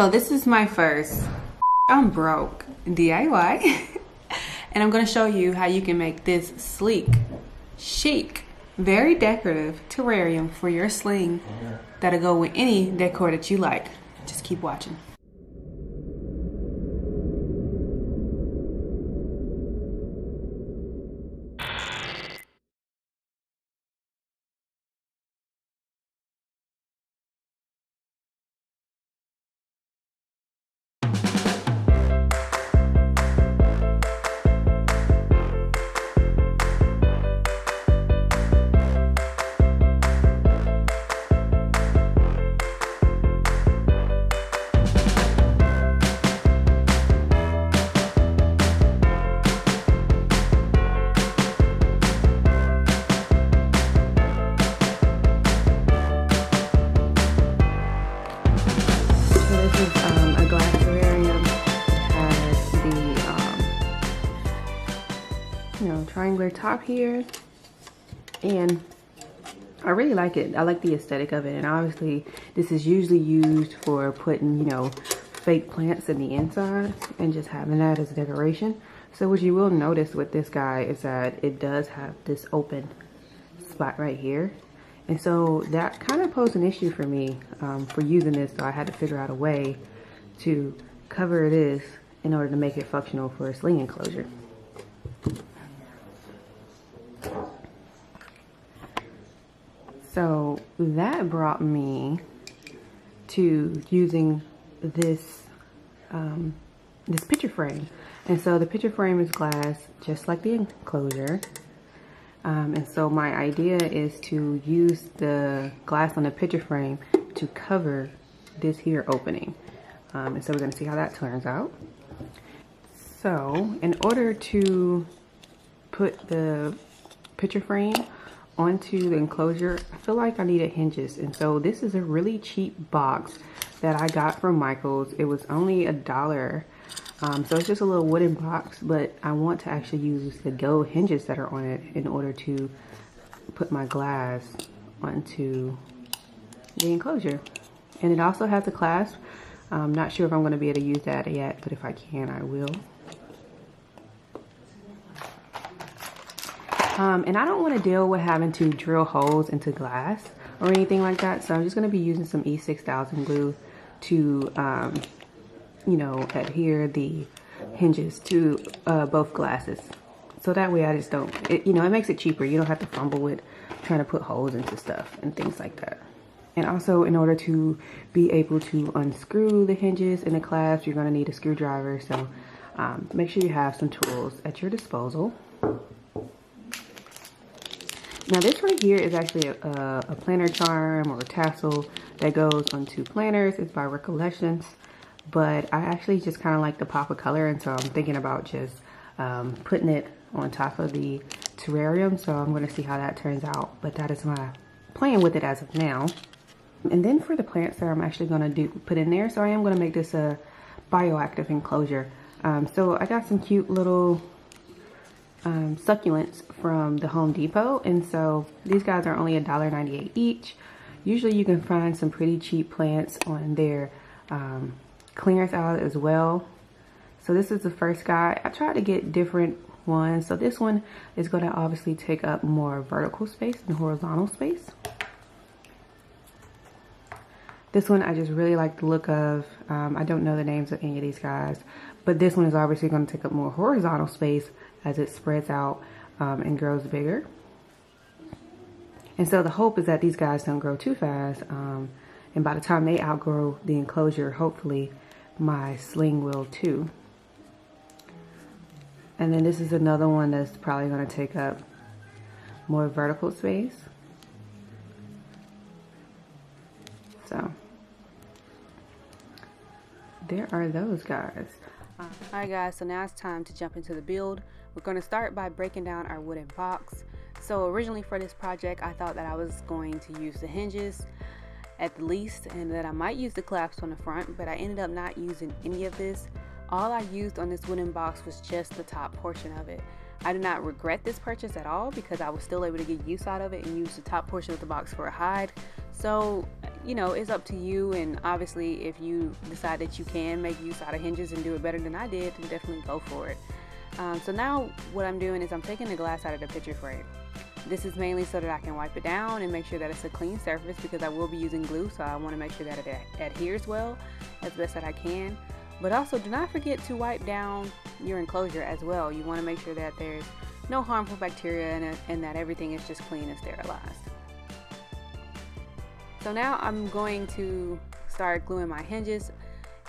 So this is my first, I'm broke, DIY. And I'm gonna show you how you can make this sleek, chic, very decorative terrarium for your sling that'll go with any decor that you like. Just keep watching. A glass terrarium. Has the triangular top here, and I really like it. I like the aesthetic of it, and obviously this is usually used for putting fake plants in the inside and just having that as a decoration. So what you will notice with this guy is that it does have this open spot right here. And so that kind of posed an issue for me for using this, so I had to figure out a way to cover this in order to make it functional for a sling enclosure. So that brought me to using this this picture frame. And so the picture frame is glass, just like the enclosure. And so my idea is to use the glass on the picture frame to cover this here opening. And so we're going to see how that turns out. So in order to put the picture frame onto the enclosure, I feel like I needed hinges. And so this is a really cheap box that I got from Michael's. It was only $1. So it's just a little wooden box, but I want to actually use the gold hinges that are on it in order to put my glass onto the enclosure. And it also has a clasp. I'm not sure if I'm going to be able to use that yet, but if I can, I will. And I don't want to deal with having to drill holes into glass or anything like that, so I'm just going to be using some E6000 glue to adhere the hinges to both glasses. So that way I just don't, it makes it cheaper. You don't have to fumble with trying to put holes into stuff and things like that. And also, in order to be able to unscrew the hinges and the clasps, you're going to need a screwdriver. So make sure you have some tools at your disposal. Now this right here is actually a planner charm or a tassel that goes onto planners. It's by Recollections. But I actually just kind of like the pop of color, and so I'm thinking about just putting it on top of the terrarium. So I'm going to see how that turns out, but that is my plan with it as of now. And then for the plants that I'm actually going to put in there, so I am going to make this a bioactive enclosure. So I got some cute little succulents from the Home Depot, and so these guys are only $1.98 each. Usually you can find some pretty cheap plants on their clearance out as well. So this is the first guy. I tried to get different ones. So this one is going to obviously take up more vertical space than horizontal space. This one I just really like the look of. I don't know the names of any of these guys, but this one is obviously going to take up more horizontal space as it spreads out and grows bigger. And so the hope is that these guys don't grow too fast, and by the time they outgrow the enclosure, hopefully my sling will too. And then this is another one that's probably going to take up more vertical space. So there are those guys. Alright guys, so now it's time to jump into the build. We're going to start by breaking down our wooden box. So originally for this project, I thought that I was going to use the hinges at the least, and that I might use the clasps on the front, but I ended up not using any of this. All I used on this wooden box was just the top portion of it. I do not regret this purchase at all because I was still able to get use out of it and use the top portion of the box for a hide. So you know, it's up to you. And obviously if you decide that you can make use out of hinges and do it better than I did, then definitely go for it. So now what I'm doing is I'm taking the glass out of the picture frame. This is mainly so that I can wipe it down and make sure that it's a clean surface, because I will be using glue, so I want to make sure that it adheres well as best that I can. But also do not forget to wipe down your enclosure as well. You want to make sure that there's no harmful bacteria in it and that everything is just clean and sterilized. So now I'm going to start gluing my hinges.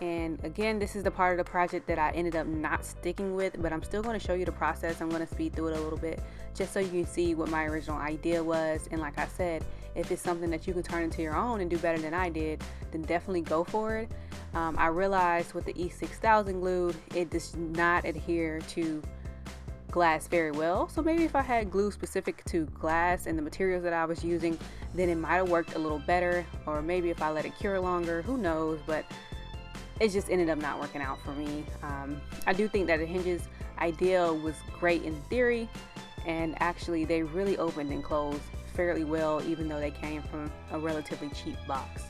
And again, this is the part of the project that I ended up not sticking with, but I'm still going to show you the process. I'm going to speed through it a little bit just so you can see what my original idea was. And like I said, if it's something that you can turn into your own and do better than I did, then definitely go for it. I realized with the E6000 glue, it does not adhere to glass very well. So maybe if I had glue specific to glass and the materials that I was using, then it might have worked a little better. Or maybe if I let it cure longer, who knows, but it just ended up not working out for me. I do think that the hinges idea was great in theory, and actually they really opened and closed fairly well, even though they came from a relatively cheap box.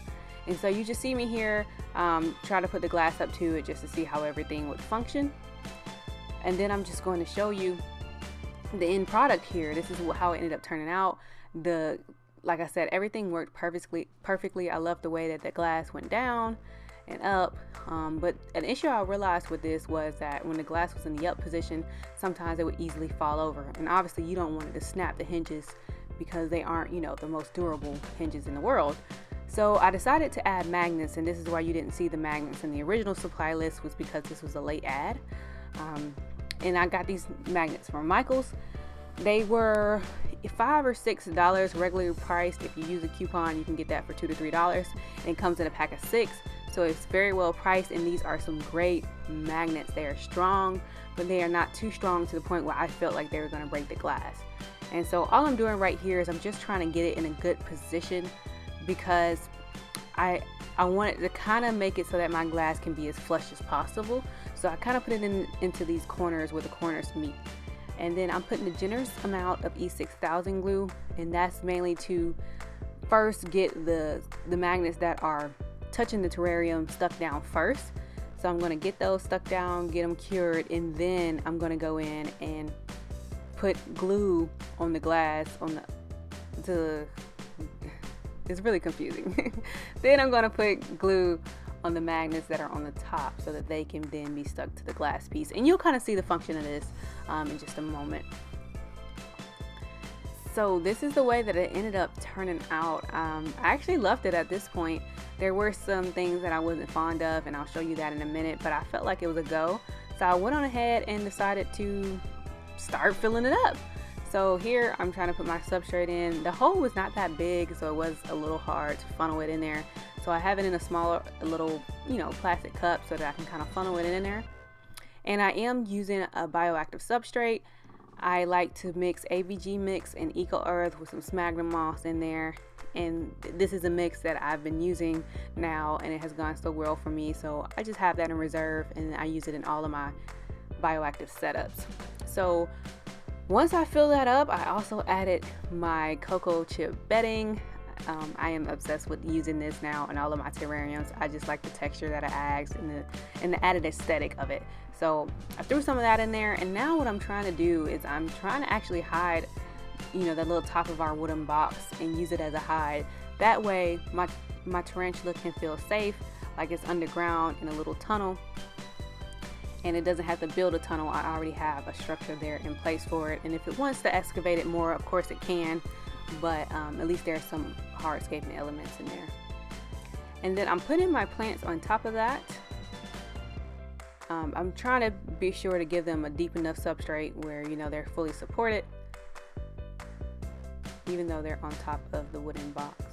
And so you just see me here try to put the glass up to it just to see how everything would function. And then I'm just going to show you the end product here. This is how it ended up turning out. Like I said, everything worked perfectly. I love the way that the glass went down and up, but an issue I realized with this was that when the glass was in the up position, sometimes it would easily fall over, and obviously you don't want it to snap the hinges because they aren't, you know, the most durable hinges in the world. So I decided to add magnets, and this is why you didn't see the magnets in the original supply list, was because this was a late add. And I got these magnets from Michael's. They were $5 or $6 regularly priced. If you use a coupon, you can get that for $2 to $3, and it comes in a pack of 6. So it's very well priced, and these are some great magnets. They are strong, but they are not too strong to the point where I felt like they were going to break the glass. And so all I'm doing right here is I'm just trying to get it in a good position, because I wanted to kind of make it so that my glass can be as flush as possible. So I kind of put it into these corners where the corners meet. And then I'm putting a generous amount of E6000 glue, and that's mainly to first get the magnets that are touching the terrarium stuck down first. So I'm going to get those stuck down, get them cured, and then I'm going to go in and put glue on the glass it's really confusing. Then I'm going to put glue on the magnets that are on the top so that they can then be stuck to the glass piece, and you'll kind of see the function of this in just a moment. So this is the way that it ended up turning out. I actually loved it at this point. There were some things that I wasn't fond of, and I'll show you that in a minute, but I felt like it was a go. So I went on ahead and decided to start filling it up. So here I'm trying to put my substrate in. The hole was not that big, so it was a little hard to funnel it in there. So I have it in a smaller little, plastic cup so that I can kind of funnel it in there. And I am using a bioactive substrate. I like to mix AVG mix and Eco Earth with some sphagnum moss in there. And this is a mix that I've been using now, and it has gone so well for me. So I just have that in reserve, and I use it in all of my bioactive setups. So once I fill that up, I also added my cocoa chip bedding. I am obsessed with using this now in all of my terrariums. I just like the texture that it adds and the added aesthetic of it. So I threw some of that in there, and now what I'm trying to do is I'm trying to actually hide, the little top of our wooden box and use it as a hide. That way my tarantula can feel safe, like it's underground in a little tunnel, and it doesn't have to build a tunnel. I already have a structure there in place for it, and if it wants to excavate it more, of course it can, but at least there's some hardscaping elements in there. And then I'm putting my plants on top of that. I'm trying to be sure to give them a deep enough substrate where they're fully supported, even though they're on top of the wooden box.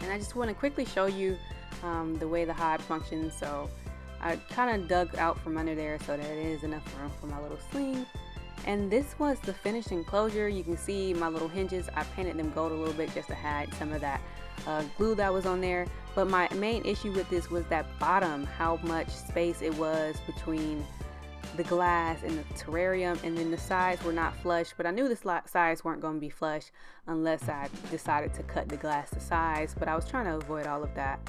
And I just want to quickly show you the way the hive functions. So I kind of dug out from under there so that it is enough room for my little sling. And this was the finished enclosure. You can see my little hinges. I painted them gold a little bit just to hide some of that glue that was on there. But my main issue with this was that bottom, how much space it was between the glass and the terrarium, and then the sides were not flush. But I knew the sides weren't going to be flush unless I decided to cut the glass to size, but I was trying to avoid all of that.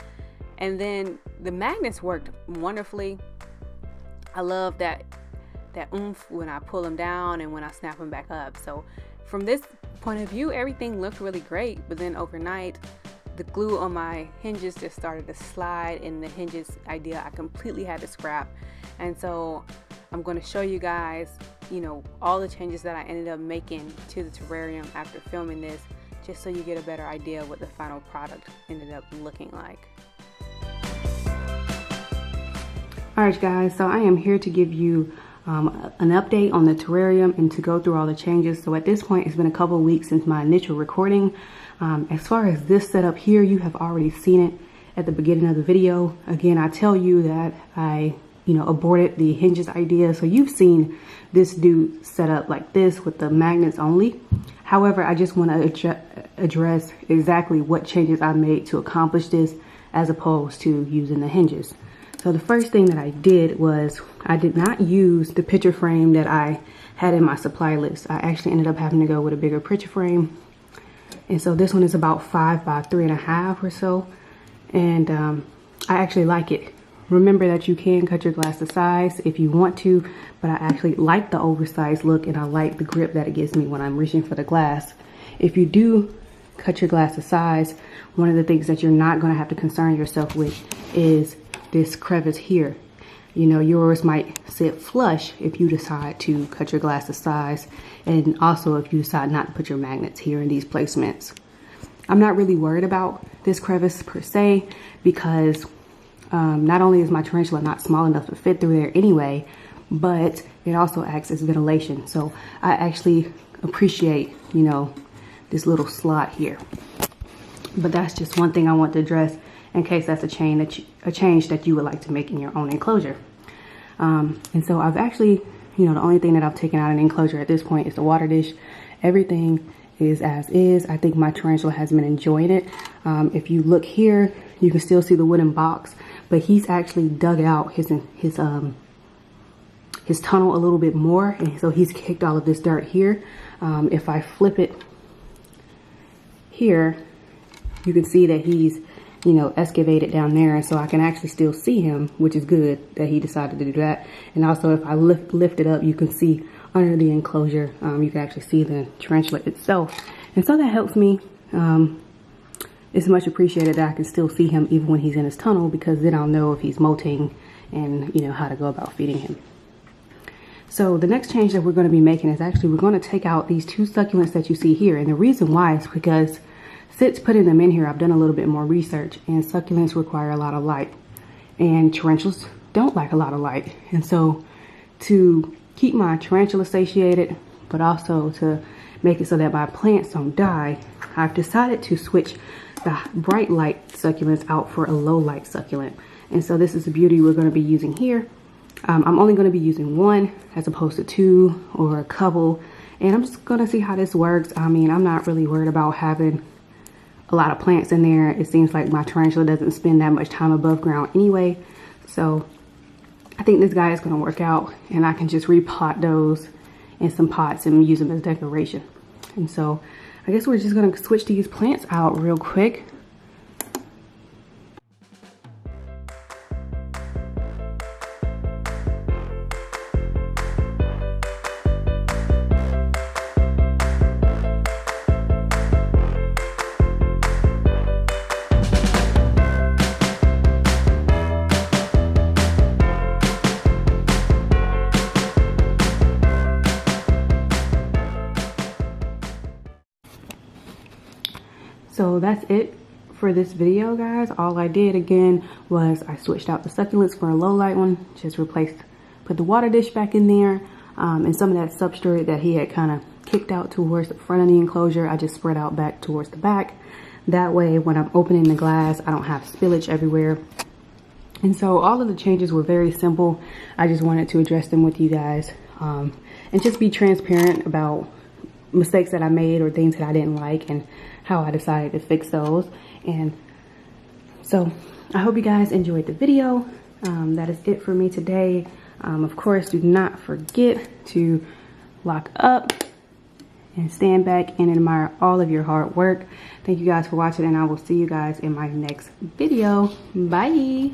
And then the magnets worked wonderfully. I love that oomph when I pull them down and when I snap them back up. So from this point of view, everything looked really great. But then overnight, the glue on my hinges just started to slide, and the hinges idea I completely had to scrap. And so I'm going to show you guys, you know, all the changes that I ended up making to the terrarium after filming this, just so you get a better idea of what the final product ended up looking like. Alright guys, so I am here to give you an update on the terrarium and to go through all the changes. So at this point, it's been a couple of weeks since my initial recording. As far as this setup here, you have already seen it at the beginning of the video. Again, I tell you that I aborted the hinges idea. So you've seen this dude set up like this with the magnets only. However, I just want to address exactly what changes I made to accomplish this as opposed to using the hinges. So the first thing that I did was I did not use the picture frame that I had in my supply list. I actually ended up having to go with a bigger picture frame. And so this one is about 5 by 3.5 or so. And I actually like it. Remember that you can cut your glass to size if you want to, but I actually like the oversized look, and I like the grip that it gives me when I'm reaching for the glass. If you do cut your glass to size, one of the things that you're not going to have to concern yourself with is this crevice here. You know, yours might sit flush if you decide to cut your glass to size, and also if you decide not to put your magnets here in these placements. I'm not really worried about this crevice per se, because not only is my tarantula not small enough to fit through there anyway, but it also acts as ventilation. So I actually appreciate, you know, this little slot here. But that's just one thing I want to address in case that's a change that you would like to make in your own enclosure. And so I've actually, you know, the only thing that I've taken out of the enclosure at this point is the water dish. Everything is as is. I think my tarantula has been enjoying it. If you look here, you can still see the wooden box, but he's actually dug out his tunnel a little bit more, and so he's kicked all of this dirt here. If I flip it here, you can see that he's, you know, excavated down there, and so I can actually still see him, which is good that he decided to do that. And also if I lift it up, you can see under the enclosure, you can actually see the tarantula itself. And so that helps me. It's much appreciated that I can still see him even when he's in his tunnel, because then I'll know if he's molting and, you know, how to go about feeding him. So the next change that we're going to be making is actually we're going to take out these 2 succulents that you see here. And the reason why is because since putting them in here, I've done a little bit more research, and succulents require a lot of light, and tarantulas don't like a lot of light. And so to keep my tarantula satiated, but also to make it so that my plants don't die, I've decided to switch the bright light succulents out for a low light succulent. And so this is the beauty we're going to be using here. I'm only going to be using 1 as opposed to 2 or a couple, and I'm just going to see how this works. I mean, I'm not really worried about having a lot of plants in there. It seems like my tarantula doesn't spend that much time above ground anyway, so I think this guy is going to work out, and I can just repot those in some pots and use them as decoration. And so I guess we're just going to switch these plants out real quick. So that's it for this video, guys. All I did again was I switched out the succulents for a low light one, just put the water dish back in there, and some of that substrate that he had kind of kicked out towards the front of the enclosure, I just spread out back towards the back. That way when I'm opening the glass, I don't have spillage everywhere. And so all of the changes were very simple. I just wanted to address them with you guys. And and just be transparent about mistakes that I made or things that I didn't like and how I decided to fix those. And so I hope you guys enjoyed the video. That is it for me today. Of course, do not forget to lock up and stand back and admire all of your hard work. Thank you guys for watching, and I will see you guys in my next video. Bye.